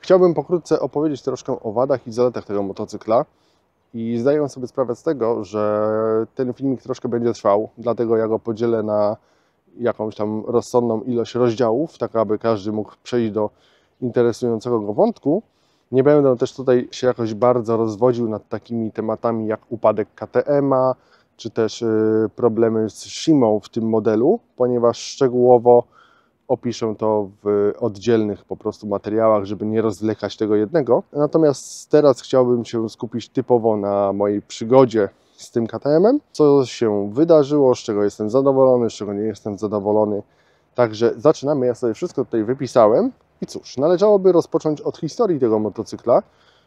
Chciałbym pokrótce opowiedzieć troszkę o wadach i zaletach tego motocykla i zdaję sobie sprawę z tego, że ten filmik troszkę będzie trwał, dlatego ja go podzielę na jakąś tam rozsądną ilość rozdziałów, tak aby każdy mógł przejść do interesującego go wątku. Nie będę też tutaj się jakoś bardzo rozwodził nad takimi tematami jak upadek KTM-a, czy też problemy z Shimą w tym modelu, ponieważ szczegółowo opiszę to w oddzielnych po prostu materiałach, żeby nie rozwlekać tego jednego. Natomiast teraz chciałbym się skupić typowo na mojej przygodzie z tym KTM-em, co się wydarzyło, z czego jestem zadowolony, z czego nie jestem zadowolony. Także zaczynamy, ja sobie wszystko tutaj wypisałem i cóż, należałoby rozpocząć od historii tego motocykla,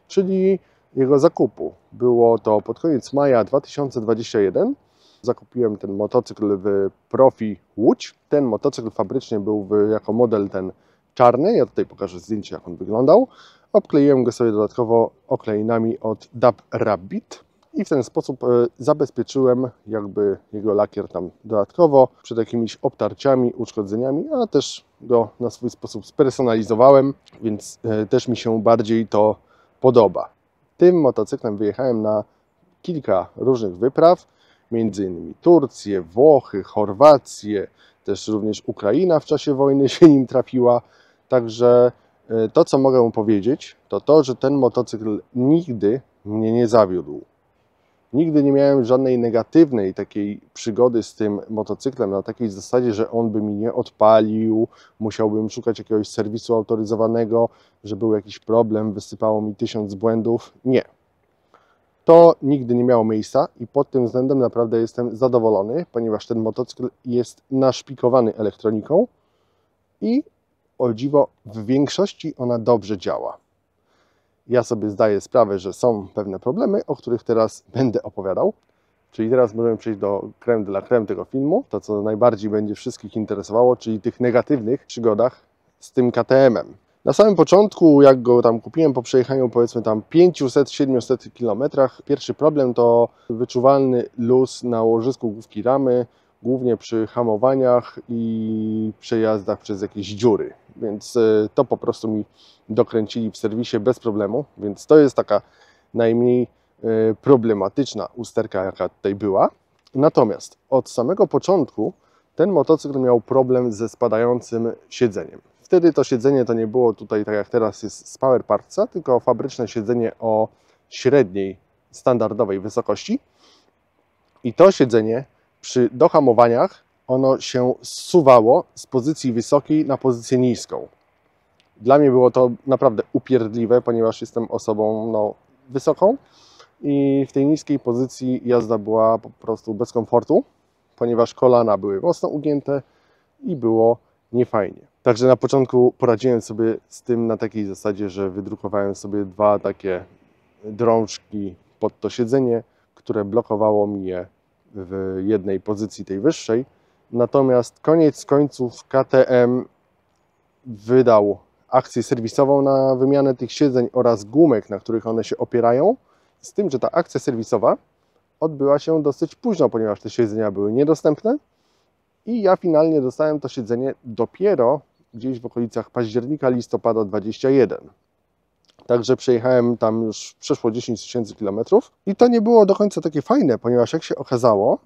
czyli jego zakupu. Było to pod koniec maja 2021. Zakupiłem ten motocykl w Profi Łódź. Ten motocykl fabrycznie był jako model ten czarny. Ja tutaj pokażę zdjęcie, jak on wyglądał. Obkleiłem go sobie dodatkowo oklejnami od Dub Rabbit i w ten sposób zabezpieczyłem jakby jego lakier tam dodatkowo przed jakimiś obtarciami, uszkodzeniami, a też go na swój sposób spersonalizowałem, więc też mi się bardziej to podoba. Tym motocyklem wyjechałem na kilka różnych wypraw, między innymi Turcję, Włochy, Chorwację, też również Ukraina w czasie wojny się nim trafiła. Także to, co mogę powiedzieć, to to, że ten motocykl nigdy mnie nie zawiódł. Nigdy nie miałem żadnej negatywnej takiej przygody z tym motocyklem na takiej zasadzie, że on by mi nie odpalił, musiałbym szukać jakiegoś serwisu autoryzowanego, że był jakiś problem, wysypało mi 1000 błędów. Nie. To nigdy nie miało miejsca i pod tym względem naprawdę jestem zadowolony, ponieważ ten motocykl jest naszpikowany elektroniką i o dziwo w większości ona dobrze działa. Ja sobie zdaję sprawę, że są pewne problemy, o których teraz będę opowiadał. Czyli teraz możemy przejść do crème de la crème tego filmu, to co najbardziej będzie wszystkich interesowało, czyli tych negatywnych przygodach z tym KTM-em. Na samym początku, jak go tam kupiłem po przejechaniu powiedzmy tam 500-700 km, pierwszy problem to wyczuwalny luz na łożysku główki ramy, głównie przy hamowaniach i przejazdach przez jakieś dziury. Więc to po prostu mi dokręcili w serwisie bez problemu, więc to jest taka najmniej problematyczna usterka, jaka tutaj była. Natomiast od samego początku ten motocykl miał problem ze spadającym siedzeniem. Wtedy to siedzenie to nie było tutaj tak jak teraz jest z Power Partsa, tylko fabryczne siedzenie o średniej, standardowej wysokości. I to siedzenie przy dohamowaniach ono się zsuwało z pozycji wysokiej na pozycję niską. Dla mnie było to naprawdę upierdliwe, ponieważ jestem osobą wysoką i w tej niskiej pozycji jazda była po prostu bez komfortu, ponieważ kolana były mocno ugięte i było niefajnie. Także na początku poradziłem sobie z tym na takiej zasadzie, że wydrukowałem sobie dwa takie drążki pod to siedzenie, które blokowało mi je w jednej pozycji tej wyższej. Natomiast koniec końców KTM wydał akcję serwisową na wymianę tych siedzeń oraz gumek, na których one się opierają. Z tym, że ta akcja serwisowa odbyła się dosyć późno, ponieważ te siedzenia były niedostępne i ja finalnie dostałem to siedzenie dopiero gdzieś w okolicach października, listopada 21. Także przejechałem tam już przeszło 10 000 kilometrów i to nie było do końca takie fajne, ponieważ jak się okazało,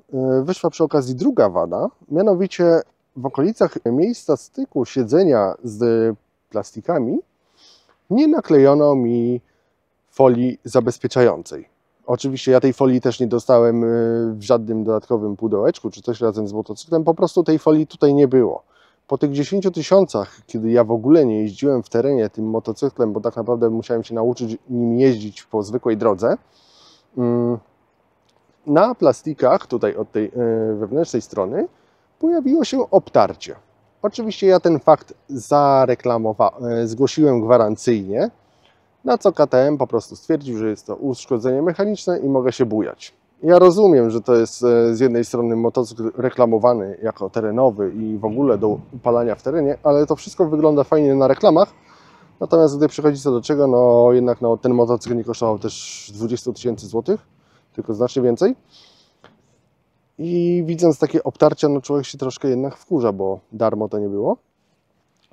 wyszła przy okazji druga wada, mianowicie w okolicach miejsca styku siedzenia z plastikami nie naklejono mi folii zabezpieczającej. Oczywiście ja tej folii też nie dostałem w żadnym dodatkowym pudełeczku czy coś razem z motocyklem, po prostu tej folii tutaj nie było. Po tych 10 000, kiedy ja w ogóle nie jeździłem w terenie tym motocyklem, bo tak naprawdę musiałem się nauczyć nim jeździć po zwykłej drodze, na plastikach, tutaj od tej wewnętrznej strony, pojawiło się obtarcie. Oczywiście ja ten fakt zgłosiłem gwarancyjnie, na co KTM po prostu stwierdził, że jest to uszkodzenie mechaniczne i mogę się bujać. Ja rozumiem, że to jest z jednej strony motocykl reklamowany jako terenowy i w ogóle do upalania w terenie, ale to wszystko wygląda fajnie na reklamach. Natomiast gdy przychodzi co do czego, jednak ten motocykl nie kosztował też 20 000 złotych, tylko znacznie więcej. I widząc takie obtarcia, człowiek się troszkę jednak wkurza, bo darmo to nie było.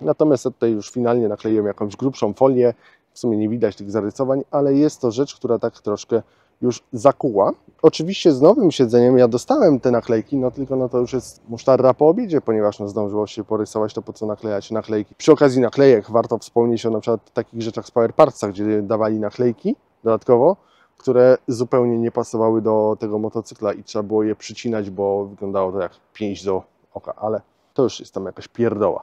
Natomiast ja tutaj już finalnie nakleiłem jakąś grubszą folię, W sumie nie widać tych zarysowań, ale jest to rzecz, która tak troszkę już zakuła. Oczywiście z nowym siedzeniem ja dostałem te naklejki, no tylko no to już jest musztarda po obiedzie, ponieważ no zdążyło się porysować, to po co naklejać naklejki. Przy okazji naklejek warto wspomnieć o na przykład takich rzeczach z Power Partsach, gdzie dawali naklejki dodatkowo, które zupełnie nie pasowały do tego motocykla i trzeba było je przycinać, bo wyglądało to jak pięść do oka, ale to już jest tam jakaś pierdoła.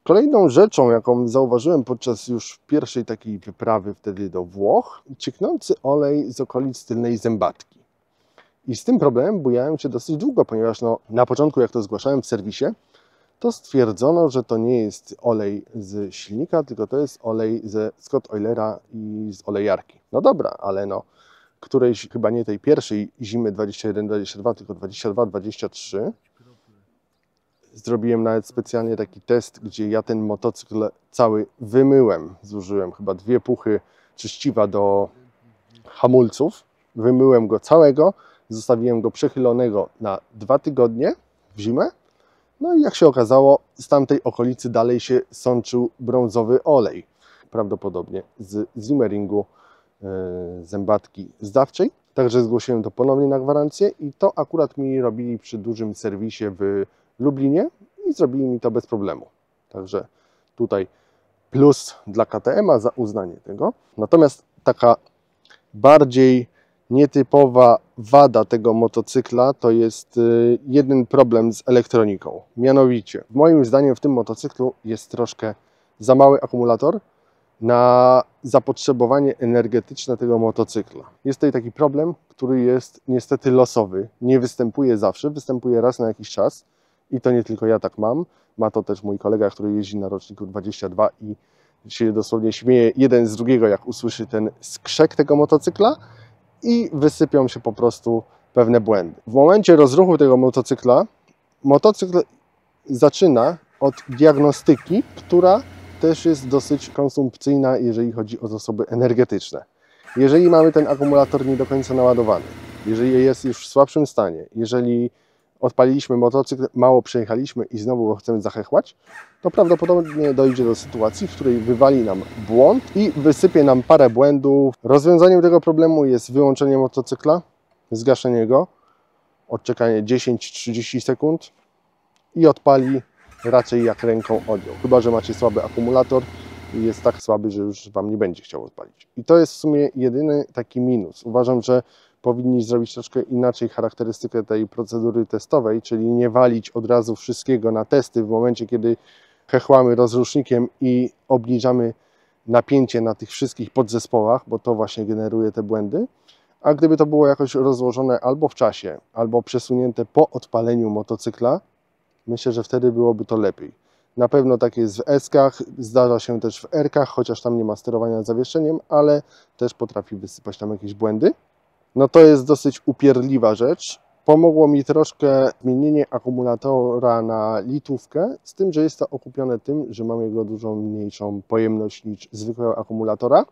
Kolejną rzeczą, jaką zauważyłem podczas już pierwszej takiej wyprawy wtedy do Włoch, cieknący olej z okolic tylnej zębatki. I z tym problemem bujałem się dosyć długo, ponieważ no, na początku, jak to zgłaszałem w serwisie, to stwierdzono, że to nie jest olej z silnika, tylko to jest olej ze Scott Oilera i z olejarki. No dobra, ale no, którejś chyba nie tej pierwszej zimy 21-22, tylko 22-23, zrobiłem nawet specjalnie taki test, gdzie ja ten motocykl cały wymyłem. Zużyłem chyba 2 puchy czyściwa do hamulców. Wymyłem go całego, zostawiłem go przechylonego na 2 tygodnie w zimę. No i jak się okazało, z tamtej okolicy dalej się sączył brązowy olej. Prawdopodobnie z zimmeringu zębatki zdawczej. Także zgłosiłem to ponownie na gwarancję i to akurat mi robili przy dużym serwisie w Lublinie i zrobili mi to bez problemu. Także tutaj plus dla KTM-a za uznanie tego. Natomiast taka bardziej nietypowa wada tego motocykla to jest jeden problem z elektroniką. Mianowicie, moim zdaniem w tym motocyklu jest troszkę za mały akumulator na zapotrzebowanie energetyczne tego motocykla. Jest tutaj taki problem, który jest niestety losowy. Nie występuje zawsze, występuje raz na jakiś czas. I to nie tylko ja tak mam. Ma to też mój kolega, który jeździ na roczniku 22 i się dosłownie śmieje jeden z drugiego, jak usłyszy ten skrzek tego motocykla i wysypią się po prostu pewne błędy. W momencie rozruchu tego motocykla, motocykl zaczyna od diagnostyki, która też jest dosyć konsumpcyjna, jeżeli chodzi o zasoby energetyczne. Jeżeli mamy ten akumulator nie do końca naładowany, jeżeli jest już w słabszym stanie, jeżeli odpaliliśmy motocykl, mało przejechaliśmy i znowu go chcemy zachechłać, to prawdopodobnie dojdzie do sytuacji, w której wywali nam błąd i wysypie nam parę błędów. Rozwiązaniem tego problemu jest wyłączenie motocykla, zgaszenie go, odczekanie 10-30 sekund i odpali raczej jak ręką odjął. Chyba że macie słaby akumulator i jest tak słaby, że już Wam nie będzie chciał odpalić. I to jest w sumie jedyny taki minus. Uważam, że powinni zrobić troszkę inaczej charakterystykę tej procedury testowej, czyli nie walić od razu wszystkiego na testy w momencie, kiedy chechłamy rozrusznikiem i obniżamy napięcie na tych wszystkich podzespołach, bo to właśnie generuje te błędy. A gdyby to było jakoś rozłożone albo w czasie, albo przesunięte po odpaleniu motocykla, myślę, że wtedy byłoby to lepiej. Na pewno tak jest w S-kach, zdarza się też w R-kach, chociaż tam nie ma sterowania zawieszeniem, ale też potrafi wysypać tam jakieś błędy. No to jest dosyć upierdliwa rzecz. Pomogło mi troszkę zmienienie akumulatora na litówkę, z tym, że jest to okupione tym, że mam jego dużo mniejszą pojemność niż zwykłego akumulatora.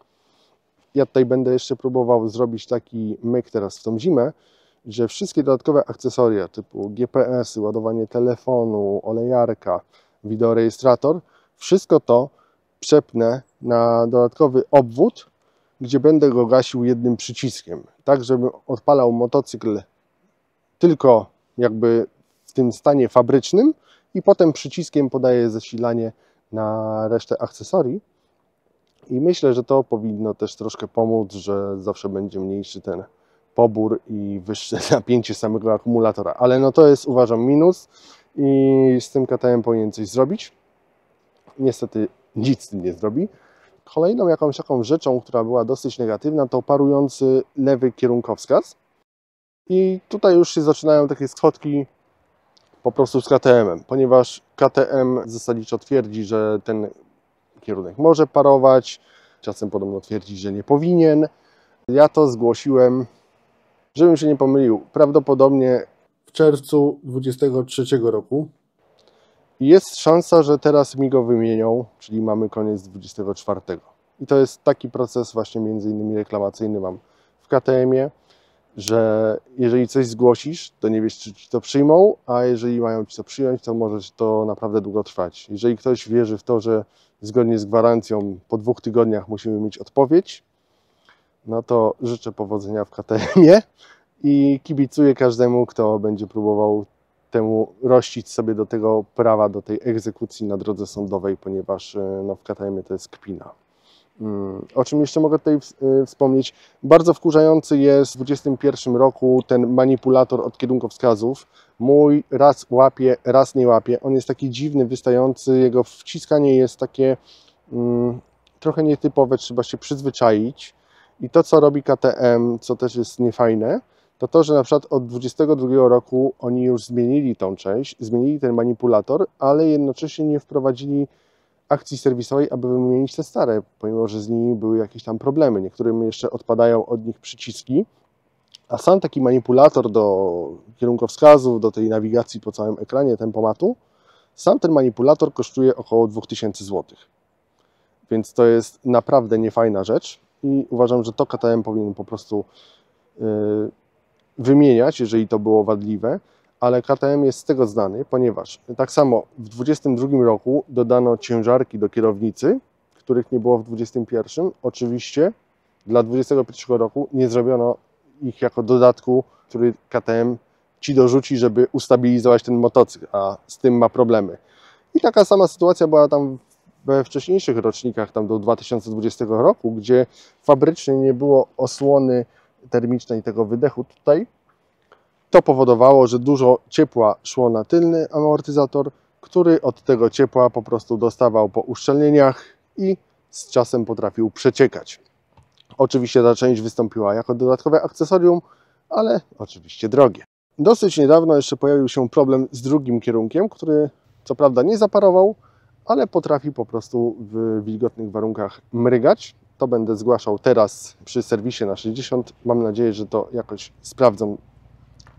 Ja tutaj będę jeszcze próbował zrobić taki myk teraz w tą zimę, że wszystkie dodatkowe akcesoria typu GPS-y, ładowanie telefonu, olejarka, wideorejestrator, wszystko to przepnę na dodatkowy obwód, gdzie będę go gasił jednym przyciskiem, tak żebym odpalał motocykl tylko jakby w tym stanie fabrycznym i potem przyciskiem podaję zasilanie na resztę akcesorii. I myślę, że to powinno też troszkę pomóc, że zawsze będzie mniejszy ten pobór i wyższe napięcie samego akumulatora. Ale no to jest, uważam, minus i z tym KTM powinien coś zrobić. Niestety nic z tym nie zrobi. Kolejną jakąś taką rzeczą, która była dosyć negatywna, to parujący lewy kierunkowskaz. I tutaj już się zaczynają takie schodki po prostu z KTM-em, ponieważ KTM zasadniczo twierdzi, że ten kierunek może parować, czasem podobno twierdzi, że nie powinien. Ja to zgłosiłem, żebym się nie pomylił, prawdopodobnie w czerwcu 2023 roku. Jest szansa, że teraz mi go wymienią, czyli mamy koniec 24. I to jest taki proces właśnie między innymi reklamacyjny mam w KTM-ie, że jeżeli coś zgłosisz, to nie wiesz, czy ci to przyjmą, a jeżeli mają ci to przyjąć, to może to naprawdę długo trwać. Jeżeli ktoś wierzy w to, że zgodnie z gwarancją po 2 tygodniach musimy mieć odpowiedź, no to życzę powodzenia w KTM-ie i kibicuję każdemu, kto będzie próbował temu rościć sobie do tego prawa, do tej egzekucji na drodze sądowej, ponieważ no, w KTM-ie to jest kpina. O czym jeszcze mogę tutaj wspomnieć? Bardzo wkurzający jest w 2021 roku ten manipulator od kierunkowskazów. Mój raz łapie, raz nie łapie. On jest taki dziwny, wystający. Jego wciskanie jest takie trochę nietypowe, trzeba się przyzwyczaić. I to, co robi KTM, co też jest niefajne, to to, że na przykład od 2022 roku oni już zmienili tą część, zmienili ten manipulator, ale jednocześnie nie wprowadzili akcji serwisowej, aby wymienić te stare, pomimo że z nimi były jakieś tam problemy. Niektórym jeszcze odpadają od nich przyciski, a sam taki manipulator do kierunkowskazów, do tej nawigacji po całym ekranie tempomatu, sam ten manipulator kosztuje około 2000 zł. Więc to jest naprawdę niefajna rzecz i uważam, że to KTM powinien po prostu wymieniać, jeżeli to było wadliwe, ale KTM jest z tego znany, ponieważ tak samo w 2022 roku dodano ciężarki do kierownicy, których nie było w 2021. Oczywiście dla 2021 roku nie zrobiono ich jako dodatku, który KTM ci dorzuci, żeby ustabilizować ten motocykl, a z tym ma problemy. I taka sama sytuacja była tam we wcześniejszych rocznikach, tam do 2020 roku, gdzie fabrycznie nie było osłony termicznej tego wydechu tutaj. To powodowało, że dużo ciepła szło na tylny amortyzator, który od tego ciepła po prostu dostawał po uszczelnieniach i z czasem potrafił przeciekać. Oczywiście ta część wystąpiła jako dodatkowe akcesorium, ale oczywiście drogie. Dosyć niedawno jeszcze pojawił się problem z drugim kierunkiem, który co prawda nie zaparował, ale potrafi po prostu w wilgotnych warunkach mrygać. To będę zgłaszał teraz przy serwisie na 60. Mam nadzieję, że to jakoś sprawdzą,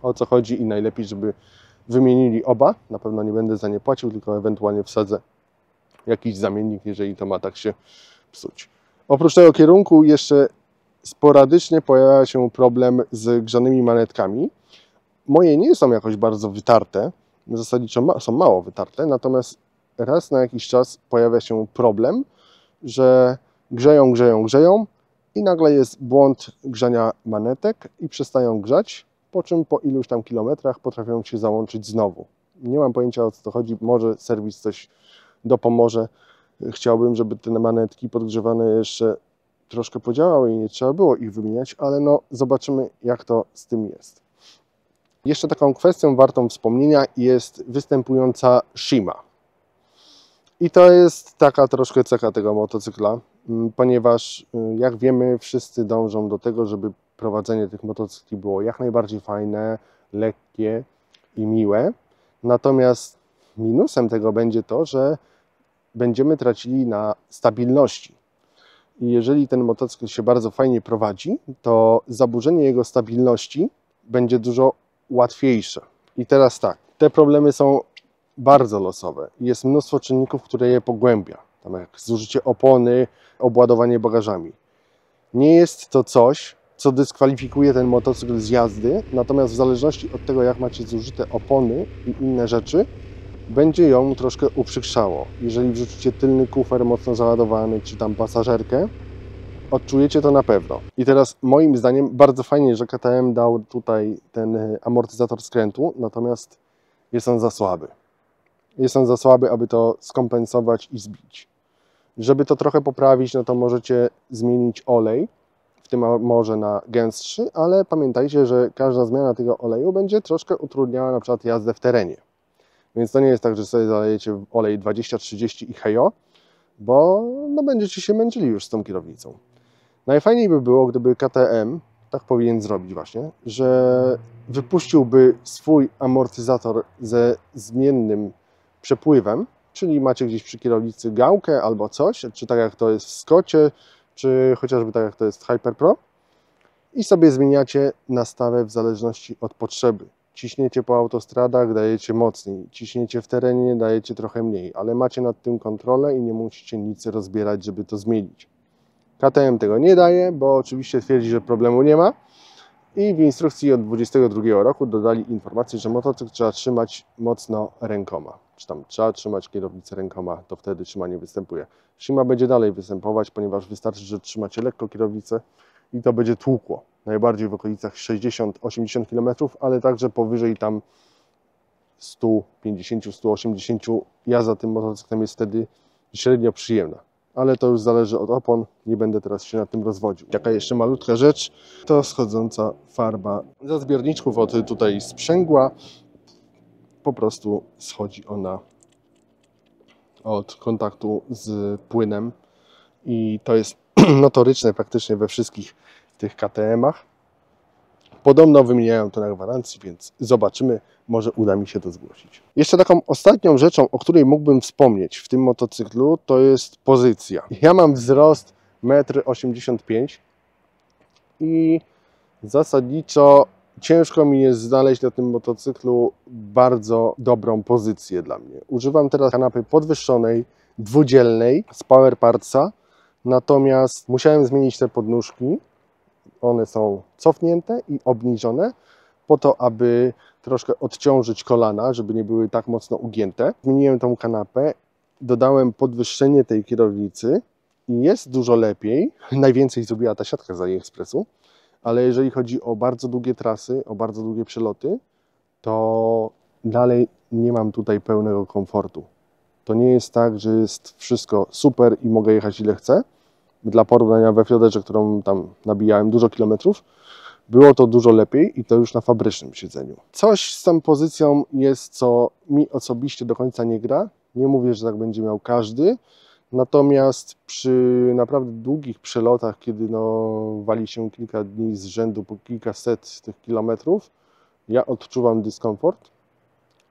o co chodzi i najlepiej, żeby wymienili oba. Na pewno nie będę za nie płacił, tylko ewentualnie wsadzę jakiś zamiennik, jeżeli to ma tak się psuć. Oprócz tego kierunku jeszcze sporadycznie pojawia się problem z grzanymi manetkami. Moje nie są jakoś bardzo wytarte, zasadniczo są mało wytarte, natomiast raz na jakiś czas pojawia się problem, że grzeją i nagle jest błąd grzania manetek i przestają grzać, po czym po iluś tam kilometrach potrafią się załączyć znowu. Nie mam pojęcia, o co to chodzi, może serwis coś dopomoże. Chciałbym, żeby te manetki podgrzewane jeszcze troszkę podziałały i nie trzeba było ich wymieniać, ale no zobaczymy, jak to z tym jest. Jeszcze taką kwestią wartą wspomnienia jest występująca shima. I to jest taka troszkę cecha tego motocykla, ponieważ jak wiemy, wszyscy dążą do tego, żeby prowadzenie tych motocykli było jak najbardziej fajne, lekkie i miłe. Natomiast minusem tego będzie to, że będziemy tracili na stabilności. I jeżeli ten motocykl się bardzo fajnie prowadzi, to zaburzenie jego stabilności będzie dużo łatwiejsze. I teraz tak, te problemy są bardzo losowe. Jest mnóstwo czynników, które je pogłębia. Tam jak zużycie opony, obładowanie bagażami. Nie jest to coś, co dyskwalifikuje ten motocykl z jazdy, natomiast w zależności od tego, jak macie zużyte opony i inne rzeczy, będzie ją troszkę uprzykrzało. Jeżeli wrzucicie tylny kufer mocno załadowany, czy tam pasażerkę, odczujecie to na pewno. I teraz moim zdaniem bardzo fajnie, że KTM dał tutaj ten amortyzator skrętu, natomiast jest on za słaby. Jest on za słaby, aby to skompensować i zbić. Żeby to trochę poprawić, no to możecie zmienić olej, w tym może na gęstszy, ale pamiętajcie, że każda zmiana tego oleju będzie troszkę utrudniała na przykład jazdę w terenie. Więc to nie jest tak, że sobie zalejecie olej 20-30 i hejo, bo no, będziecie się męczyli już z tą kierownicą. Najfajniej by było, gdyby KTM tak powinien zrobić właśnie, że wypuściłby swój amortyzator ze zmiennym przepływem, czyli macie gdzieś przy kierownicy gałkę albo coś, czy tak jak to jest w Scottie, czy chociażby tak jak to jest w Hyper Pro i sobie zmieniacie nastawę w zależności od potrzeby. Ciśniecie po autostradach, dajecie mocniej, ciśniecie w terenie, dajecie trochę mniej, ale macie nad tym kontrolę i nie musicie nic rozbierać, żeby to zmienić. KTM tego nie daje, bo oczywiście twierdzi, że problemu nie ma, I w instrukcji od 2022 roku dodali informację, że motocykl trzeba trzymać mocno rękoma. Czy tam trzeba trzymać kierownicę rękoma, to wtedy trzymanie występuje. Trzyma będzie dalej występować, ponieważ wystarczy, że trzymacie lekko kierownicę i to będzie tłukło. Najbardziej w okolicach 60-80 km, ale także powyżej tam 150-180. Jazda tym motocyklem jest wtedy średnio przyjemna. Ale to już zależy od opon, nie będę teraz się nad tym rozwodził. Taka jeszcze malutka rzecz, to schodząca farba. Za zbiorniczków od tutaj sprzęgła po prostu schodzi ona od kontaktu z płynem i to jest notoryczne praktycznie we wszystkich tych KTM-ach. Podobno wymieniają to na gwarancji, więc zobaczymy, może uda mi się to zgłosić. Jeszcze taką ostatnią rzeczą, o której mógłbym wspomnieć w tym motocyklu, to jest pozycja. Ja mam wzrost 1,85 m i zasadniczo ciężko mi jest znaleźć na tym motocyklu bardzo dobrą pozycję dla mnie. Używam teraz kanapy podwyższonej, dwudzielnej z Power Partsa, natomiast musiałem zmienić te podnóżki. One są cofnięte i obniżone po to, aby troszkę odciążyć kolana, żeby nie były tak mocno ugięte. Zmieniłem tą kanapę, dodałem podwyższenie tej kierownicy i jest dużo lepiej. Najwięcej zrobiła ta siatka z AliExpressu, ale jeżeli chodzi o bardzo długie trasy, o bardzo długie przeloty, to dalej nie mam tutaj pełnego komfortu. To nie jest tak, że jest wszystko super i mogę jechać ile chcę. Dla porównania we Fioderze, którą tam nabijałem dużo kilometrów, było to dużo lepiej i to już na fabrycznym siedzeniu. Coś z tą pozycją jest, co mi osobiście do końca nie gra. Nie mówię, że tak będzie miał każdy, natomiast przy naprawdę długich przelotach, kiedy wali się kilka dni z rzędu po kilkaset tych kilometrów, ja odczuwam dyskomfort.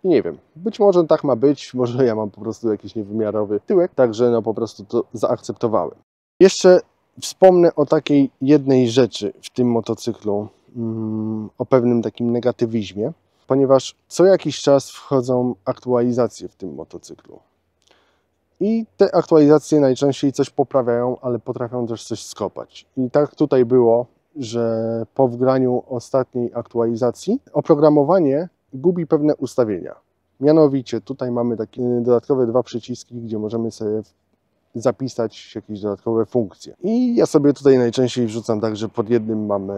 I nie wiem, być może tak ma być, może ja mam po prostu jakiś niewymiarowy tyłek, także po prostu to zaakceptowałem. Jeszcze wspomnę o takiej jednej rzeczy w tym motocyklu, o pewnym takim negatywizmie, ponieważ co jakiś czas wchodzą aktualizacje w tym motocyklu. I te aktualizacje najczęściej coś poprawiają, ale potrafią też coś skopać. I tak tutaj było, że po wgraniu ostatniej aktualizacji oprogramowanie gubi pewne ustawienia. Mianowicie tutaj mamy takie dodatkowe dwa przyciski, gdzie możemy sobie zapisać jakieś dodatkowe funkcje. I ja sobie tutaj najczęściej wrzucam tak, że pod jednym mamy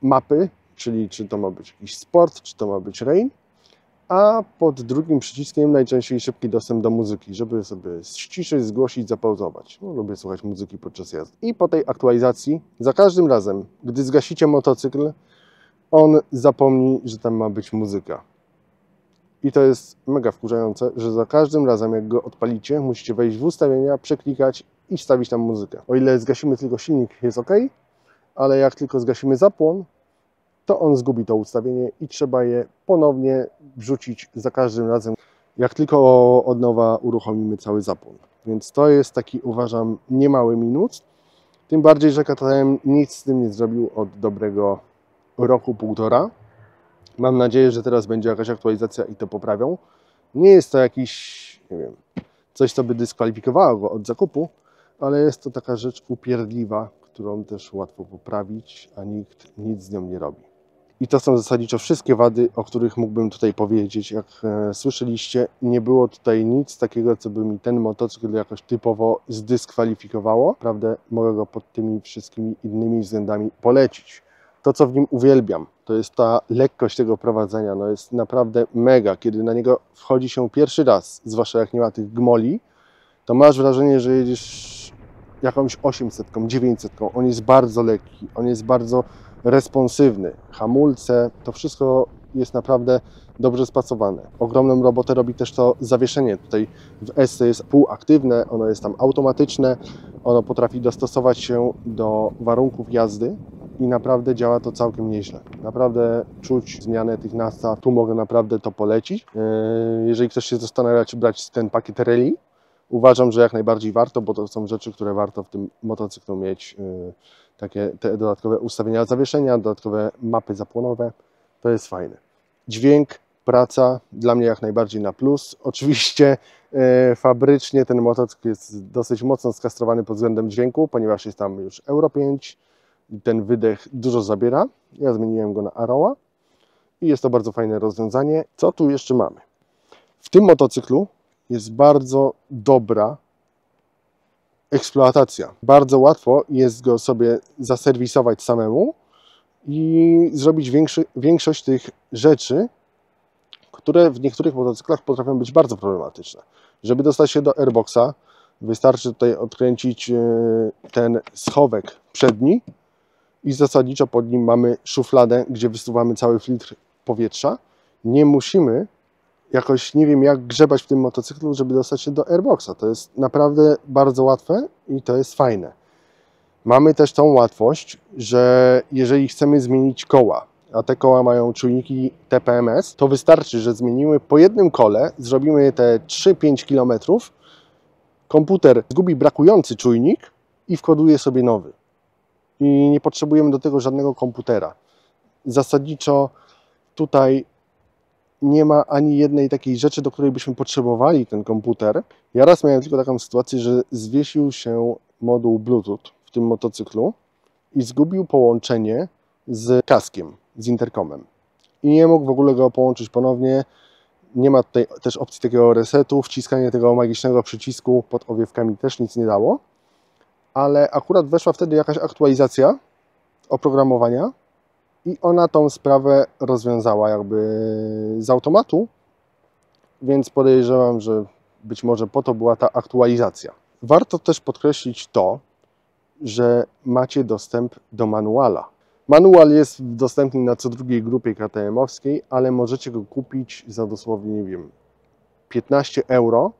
mapy, czyli czy to ma być jakiś sport, czy to ma być rain, a pod drugim przyciskiem najczęściej szybki dostęp do muzyki, żeby sobie ściszyć, zgłosić, zapauzować. Lubię słuchać muzyki podczas jazdy. I po tej aktualizacji, za każdym razem, gdy zgasicie motocykl, on zapomni, że tam ma być muzyka. I to jest mega wkurzające, że za każdym razem, jak go odpalicie, musicie wejść w ustawienia, przeklikać i wstawić tam muzykę. O ile zgasimy tylko silnik, jest ok, ale jak tylko zgasimy zapłon, to on zgubi to ustawienie i trzeba je ponownie wrzucić za każdym razem, jak tylko od nowa uruchomimy cały zapłon. Więc to jest taki, uważam, niemały minus. Tym bardziej, że KTM nic z tym nie zrobił od dobrego roku, półtora. Mam nadzieję, że teraz będzie jakaś aktualizacja i to poprawią. Nie jest to jakiś, nie wiem, coś, co by dyskwalifikowało go od zakupu, ale jest to taka rzecz upierdliwa, którą też łatwo poprawić, a nikt nic z nią nie robi. I to są zasadniczo wszystkie wady, o których mógłbym tutaj powiedzieć. Jak słyszeliście, nie było tutaj nic takiego, co by mi ten motocykl jakoś typowo zdyskwalifikowało. Naprawdę mogę go pod tymi wszystkimi innymi względami polecić. To, co w nim uwielbiam, to jest ta lekkość tego prowadzenia. No jest naprawdę mega. Kiedy na niego wchodzi się pierwszy raz, zwłaszcza jak nie ma tych gmoli, to masz wrażenie, że jedziesz jakąś 800, 900. On jest bardzo lekki, on jest bardzo responsywny. Hamulce, to wszystko jest naprawdę dobrze spasowane. Ogromną robotę robi też to zawieszenie. Tutaj w S jest półaktywne, ono jest tam automatyczne, ono potrafi dostosować się do warunków jazdy i naprawdę działa to całkiem nieźle. Naprawdę czuć zmianę tych nastaw, tu mogę naprawdę to polecić. Jeżeli ktoś się zastanawia, czy brać ten pakiet Rally, uważam, że jak najbardziej warto, bo to są rzeczy, które warto w tym motocyklu mieć. Te dodatkowe ustawienia zawieszenia, dodatkowe mapy zapłonowe, to jest fajne. Dźwięk, praca, dla mnie jak najbardziej na plus. Oczywiście fabrycznie ten motocykl jest dosyć mocno skastrowany pod względem dźwięku, ponieważ jest tam już Euro 5, ten wydech dużo zabiera. Ja zmieniłem go na Arrowa i jest to bardzo fajne rozwiązanie. Co tu jeszcze mamy? W tym motocyklu jest bardzo dobra eksploatacja. Bardzo łatwo jest go sobie zaserwisować samemu i zrobić większość tych rzeczy, które w niektórych motocyklach potrafią być bardzo problematyczne. Żeby dostać się do airboxa, wystarczy tutaj odkręcić ten schowek przedni i zasadniczo pod nim mamy szufladę, gdzie wysuwamy cały filtr powietrza. Nie musimy jakoś, nie wiem jak grzebać w tym motocyklu, żeby dostać się do airboxa. To jest naprawdę bardzo łatwe i to jest fajne. Mamy też tą łatwość, że jeżeli chcemy zmienić koła, a te koła mają czujniki TPMS, to wystarczy, że zmienimy po jednym kole, zrobimy te 3-5 km, komputer zgubi brakujący czujnik i wkoduje sobie nowy. I nie potrzebujemy do tego żadnego komputera. Zasadniczo tutaj nie ma ani jednej takiej rzeczy, do której byśmy potrzebowali ten komputer. Ja raz miałem tylko taką sytuację, że zwiesił się moduł Bluetooth w tym motocyklu i zgubił połączenie z kaskiem, z interkomem. I nie mógł w ogóle go połączyć ponownie. Nie ma tutaj też opcji takiego resetu, wciskanie tego magicznego przycisku pod owiewkami też nic nie dało. Ale akurat weszła wtedy jakaś aktualizacja oprogramowania i ona tą sprawę rozwiązała jakby z automatu, więc podejrzewam, że być może po to była ta aktualizacja. Warto też podkreślić to, że macie dostęp do manuala. Manual jest dostępny na co drugiej grupie KTM-owskiej, ale możecie go kupić za dosłownie, nie wiem, 15 €,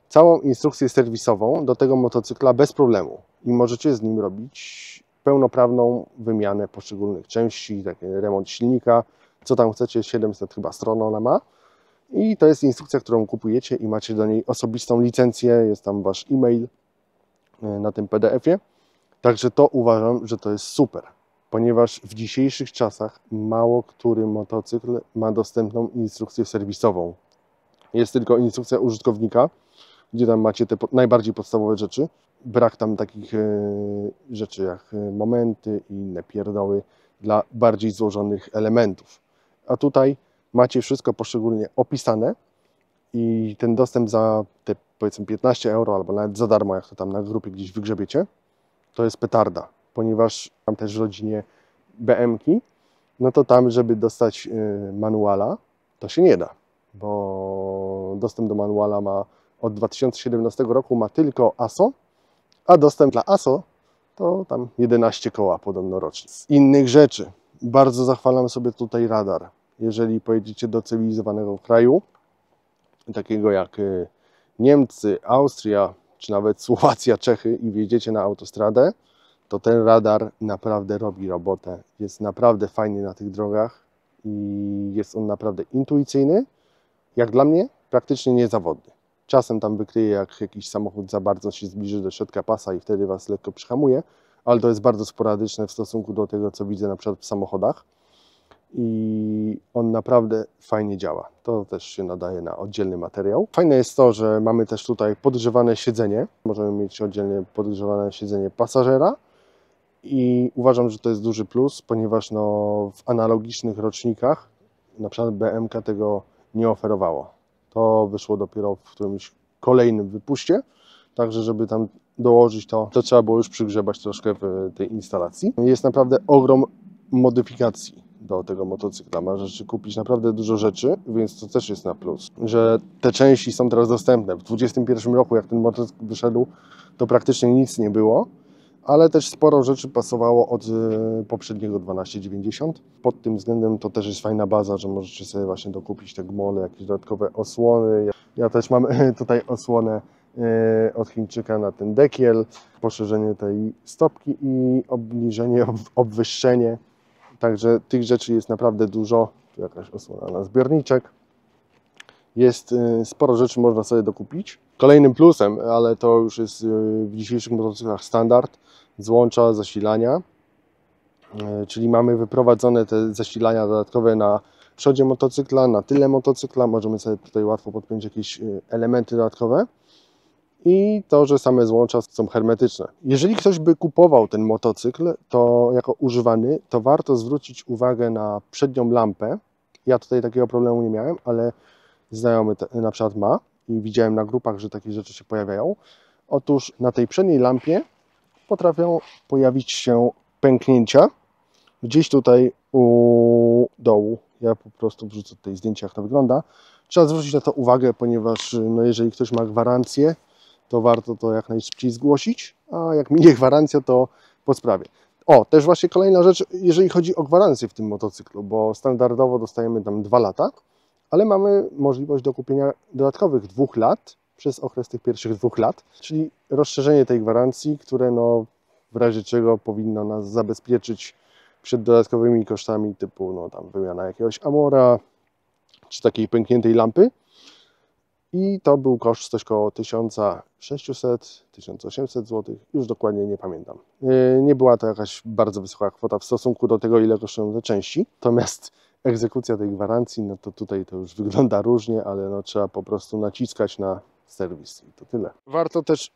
całą instrukcję serwisową do tego motocykla bez problemu i możecie z nim robić pełnoprawną wymianę poszczególnych części, taki remont silnika, co tam chcecie, 700 chyba stron ona ma. I to jest instrukcja, którą kupujecie i macie do niej osobistą licencję, jest tam wasz e-mail na tym PDF-ie. Także to uważam, że to jest super, ponieważ w dzisiejszych czasach mało który motocykl ma dostępną instrukcję serwisową. Jest tylko instrukcja użytkownika, gdzie tam macie te najbardziej podstawowe rzeczy. Brak tam takich rzeczy jak momenty i inne pierdoły dla bardziej złożonych elementów. A tutaj macie wszystko poszczególnie opisane i ten dostęp za te powiedzmy 15 € albo nawet za darmo, jak to tam na grupie gdzieś wygrzebiecie, to jest petarda, ponieważ mam też w rodzinie BM-ki, no to tam, żeby dostać manuala, to się nie da, bo dostęp do manuala ma od 2017 roku ma tylko ASO, a dostęp dla ASO to tam 11 koła podobno rocznie. Z innych rzeczy bardzo zachwalam sobie tutaj radar. Jeżeli pojedziecie do cywilizowanego kraju, takiego jak Niemcy, Austria, czy nawet Słowacja, Czechy i wjedziecie na autostradę, to ten radar naprawdę robi robotę. Jest naprawdę fajny na tych drogach i jest on naprawdę intuicyjny. Jak dla mnie praktycznie niezawodny. Czasem tam wykryje, jak jakiś samochód za bardzo się zbliży do środka pasa i wtedy Was lekko przyhamuje, ale to jest bardzo sporadyczne w stosunku do tego, co widzę na przykład w samochodach. I on naprawdę fajnie działa. To też się nadaje na oddzielny materiał. Fajne jest to, że mamy też tutaj podgrzewane siedzenie. Możemy mieć oddzielnie podgrzewane siedzenie pasażera i uważam, że to jest duży plus, ponieważ no, w analogicznych rocznikach na przykład BMK tego nie oferowało. To wyszło dopiero w którymś kolejnym wypuście, także żeby tam dołożyć to trzeba było już przygrzebać troszkę w tej instalacji. Jest naprawdę ogrom modyfikacji do tego motocykla. Możecie kupić naprawdę dużo rzeczy, więc to też jest na plus. Że te części są teraz dostępne. W 2021 roku, jak ten motocykl wyszedł, to praktycznie nic nie było, ale też sporo rzeczy pasowało od poprzedniego 1290. Pod tym względem to też jest fajna baza, że możecie sobie właśnie dokupić te gmole, jakieś dodatkowe osłony. Ja też mam tutaj osłonę od Chińczyka na ten dekiel, poszerzenie tej stopki i obniżenie, obwyższenie. Także tych rzeczy jest naprawdę dużo. Tu jakaś osłona na zbiorniczek. Jest sporo rzeczy, można sobie dokupić. Kolejnym plusem, ale to już jest w dzisiejszych motocyklach standard, złącza zasilania. Czyli mamy wyprowadzone te zasilania dodatkowe na przodzie motocykla, na tyle motocykla. Możemy sobie tutaj łatwo podpiąć jakieś elementy dodatkowe. i to, że same złącza są hermetyczne. Jeżeli ktoś by kupował ten motocykl, to jako używany, to warto zwrócić uwagę na przednią lampę. Ja tutaj takiego problemu nie miałem, ale znajomy na przykład ma i widziałem na grupach, że takie rzeczy się pojawiają. Otóż na tej przedniej lampie potrafią pojawić się pęknięcia gdzieś tutaj u dołu. Ja po prostu wrzucę tutaj zdjęcie, jak to wygląda. Trzeba zwrócić na to uwagę, ponieważ no, jeżeli ktoś ma gwarancję, to warto to jak najszybciej zgłosić, a jak minie gwarancja, to po sprawie. O, też właśnie kolejna rzecz, jeżeli chodzi o gwarancję w tym motocyklu, bo standardowo dostajemy tam 2 lata, ale mamy możliwość dokupienia dodatkowych 2 lat przez okres tych pierwszych 2 lat, czyli rozszerzenie tej gwarancji, które no, w razie czego powinno nas zabezpieczyć przed dodatkowymi kosztami typu no, tam wymiana jakiegoś amora czy takiej pękniętej lampy. I to był koszt coś koło 1600-1800 zł, już dokładnie nie pamiętam. Nie była to jakaś bardzo wysoka kwota w stosunku do tego, ile kosztują te części. Natomiast egzekucja tej gwarancji, no to tutaj to już wygląda różnie, ale no trzeba po prostu naciskać na serwis i to tyle. Warto też,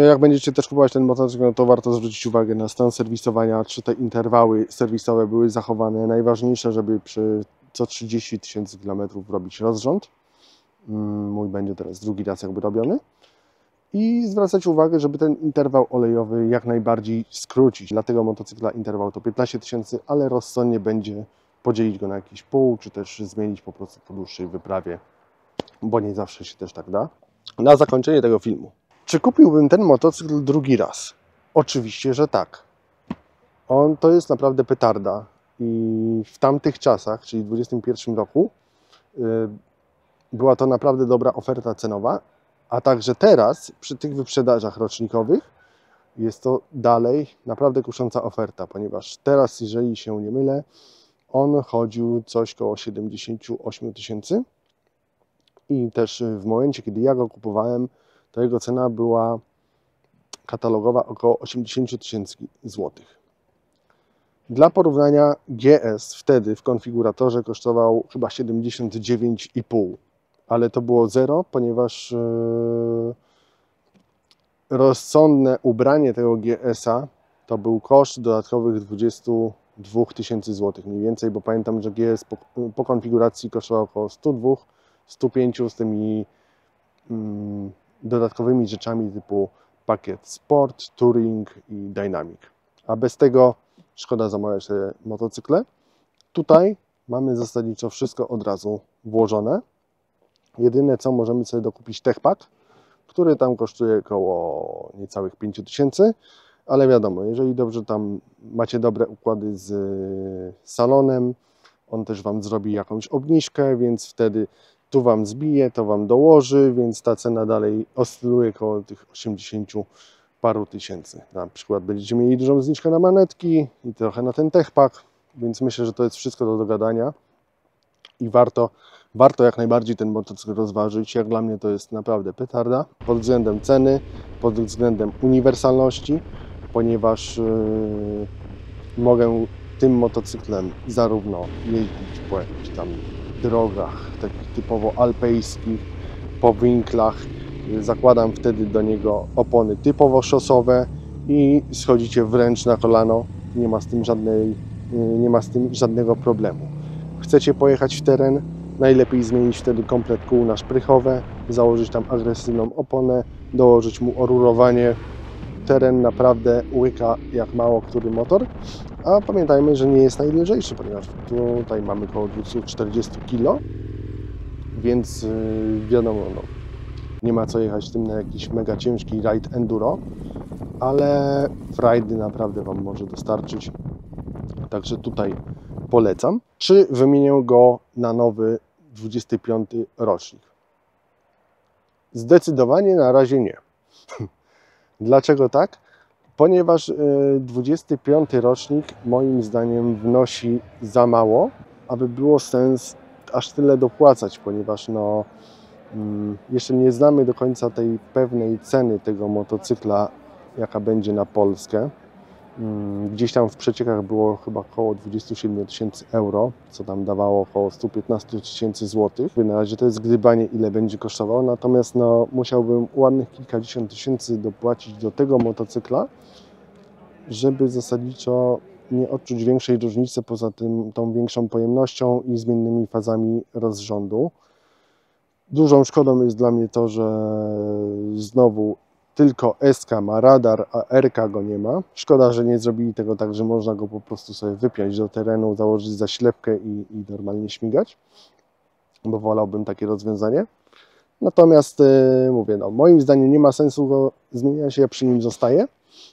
jak będziecie też kupować ten motocykl, no to warto zwrócić uwagę na stan serwisowania, czy te interwały serwisowe były zachowane. Najważniejsze, żeby przy co 30 000 km robić rozrząd. Mój będzie teraz drugi raz jakby robiony. I zwracać uwagę, żeby ten interwał olejowy jak najbardziej skrócić. Dla tego motocykla interwał to 15 000, ale rozsądnie będzie podzielić go na jakiś pół, czy też zmienić po prostu po dłuższej wyprawie, bo nie zawsze się też tak da. Na zakończenie tego filmu. Czy kupiłbym ten motocykl drugi raz? Oczywiście, że tak. To jest naprawdę petarda i w tamtych czasach, czyli w 2021 roku, była to naprawdę dobra oferta cenowa, a także teraz przy tych wyprzedażach rocznikowych jest to dalej naprawdę kusząca oferta, ponieważ teraz, jeżeli się nie mylę, on chodził coś koło 78 000 i też w momencie, kiedy ja go kupowałem, to jego cena była katalogowa około 80 000 złotych. Dla porównania GS wtedy w konfiguratorze kosztował chyba 79,5, ale to było zero, ponieważ rozsądne ubranie tego GS-a to był koszt dodatkowych 22 000 złotych mniej więcej, bo pamiętam, że GS po konfiguracji kosztował około 102, 105 z tymi dodatkowymi rzeczami typu pakiet Sport, Touring i Dynamic. A bez tego szkoda zamawiać te motocykle. Tutaj mamy zasadniczo wszystko od razu włożone. Jedyne co, możemy sobie dokupić techpack, który tam kosztuje około niecałych 5000, ale wiadomo, jeżeli dobrze tam macie dobre układy z salonem, on też Wam zrobi jakąś obniżkę, więc wtedy tu Wam zbije, to Wam dołoży, więc ta cena dalej oscyluje koło tych 80 paru tysięcy. Na przykład będziecie mieli dużą zniżkę na manetki i trochę na ten techpack, więc myślę, że to jest wszystko do dogadania i warto jak najbardziej ten motocykl rozważyć. Jak dla mnie to jest naprawdę petarda pod względem ceny, pod względem uniwersalności, ponieważ mogę tym motocyklem zarówno jeździć po jakichś tam drogach takich typowo alpejskich, po winklach. Zakładam wtedy do niego opony typowo szosowe i schodzicie wręcz na kolano. Nie ma z tym żadnego problemu. Chcecie pojechać w teren? Najlepiej zmienić wtedy komplet kół na szprychowe, założyć tam agresywną oponę, dołożyć mu orurowanie. Teren naprawdę łyka jak mało który motor, a pamiętajmy, że nie jest najlżejszy, ponieważ tutaj mamy około 240 kg, więc wiadomo, no, nie ma co jechać tym na jakiś mega ciężki rajd enduro, ale frajdy naprawdę Wam może dostarczyć, także tutaj polecam. Czy wymienię go na nowy 25 rocznik? Zdecydowanie na razie nie. Dlaczego tak? Ponieważ 25 rocznik moim zdaniem wnosi za mało, aby było sens aż tyle dopłacać, ponieważ no, jeszcze nie znamy do końca tej pewnej ceny tego motocykla, jaka będzie na Polskę. Gdzieś tam w przeciekach było chyba około 27 tysięcy euro, co tam dawało około 115 tysięcy złotych. Na razie to jest gdybanie, ile będzie kosztował, natomiast no, musiałbym ładnych kilkadziesiąt tysięcy dopłacić do tego motocykla, żeby zasadniczo nie odczuć większej różnicy poza tą większą pojemnością i zmiennymi fazami rozrządu. Dużą szkodą jest dla mnie to, że znowu tylko SK ma radar, a RK go nie ma. Szkoda, że nie zrobili tego tak, że można go po prostu sobie wypiąć do terenu, założyć zaślepkę i normalnie śmigać, bo wolałbym takie rozwiązanie. Natomiast mówię, no, moim zdaniem nie ma sensu go zmieniać, ja przy nim zostaję.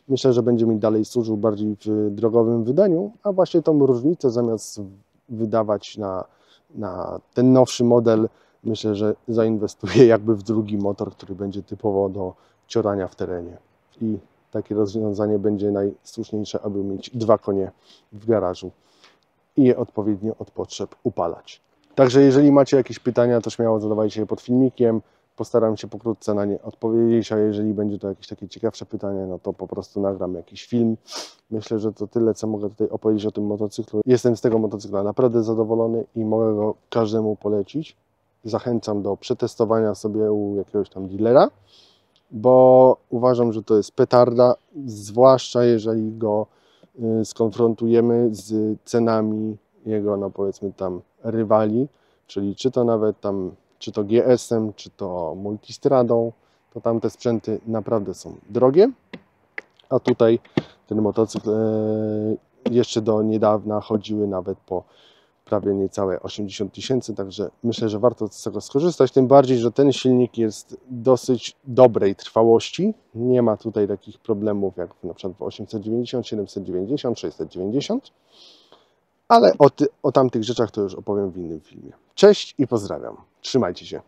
Myślę, że będzie mi dalej służył bardziej w drogowym wydaniu, a właśnie tą różnicę zamiast wydawać na ten nowszy model, myślę, że zainwestuję jakby w drugi motor, który będzie typowo do ciorania w terenie. I takie rozwiązanie będzie najsłuszniejsze, aby mieć 2 konie w garażu i je odpowiednio od potrzeb upalać. Także jeżeli macie jakieś pytania, to śmiało zadawajcie je pod filmikiem. Postaram się pokrótce na nie odpowiedzieć, a jeżeli będzie to jakieś takie ciekawsze pytanie, no to po prostu nagram jakiś film. Myślę, że to tyle, co mogę tutaj opowiedzieć o tym motocyklu. Jestem z tego motocykla naprawdę zadowolony i mogę go każdemu polecić. Zachęcam do przetestowania sobie u jakiegoś tam dealera, bo uważam, że to jest petarda, zwłaszcza jeżeli go skonfrontujemy z cenami jego, no powiedzmy tam rywali, czyli czy to nawet tam, czy to GS-em, czy to Multistradą, to tam te sprzęty naprawdę są drogie, a tutaj ten motocykl jeszcze do niedawna chodziły nawet po prawie niecałe 80 tysięcy, także myślę, że warto z tego skorzystać, tym bardziej, że ten silnik jest dosyć dobrej trwałości, nie ma tutaj takich problemów jak na przykład w 890, 790, 690, ale o tamtych rzeczach to już opowiem w innym filmie. Cześć i pozdrawiam, trzymajcie się.